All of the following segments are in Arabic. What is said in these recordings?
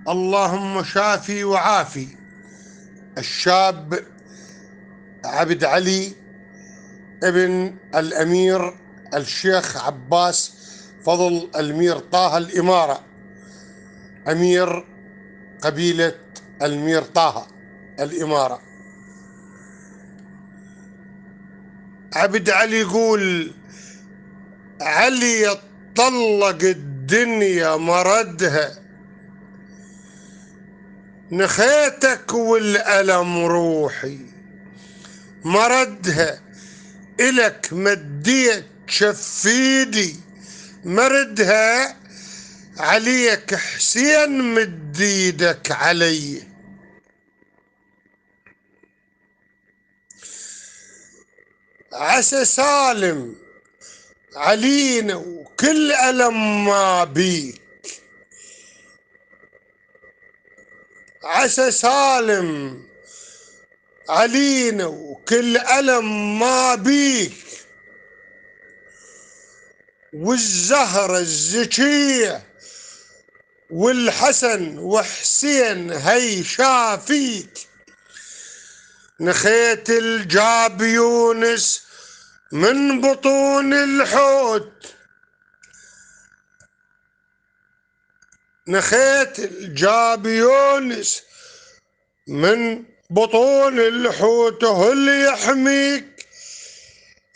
اللهم شافي وعافي. الشاب عبد علي ابن الأمير الشيخ عباس فضل المير طه الإمارة، أمير قبيلة المير طه الإمارة. عبد علي يقول: علي طلق الدنيا مردها، نخيتك والألم روحي مردها، إلك مديت شفيدي مردها، عليك حسين مد ايدك علي. عسى سالم علينا وكل ألم ما بيك، عسى سالم علينا وكل ألم ما بيك، والزهرة الزكية والحسن وحسين هي شافيك، نخيت الجاب يونس من بطون الحوت، نخيت الجاب يونس من بطون الحوت، هو اللي يحميك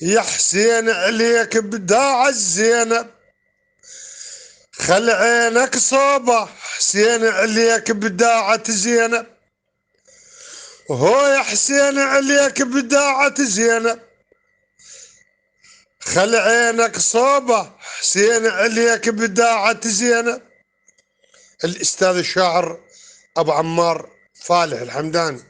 يا حسين عليك بداع الزينب، خل عينك صوبه حسين عليك بداعة زينب، هو يا حسين عليك بداعة زينب، خل عينك صوبه حسين عليك بداعة زينب. الأستاذ الشاعر أبو عمار فالح الحمداني.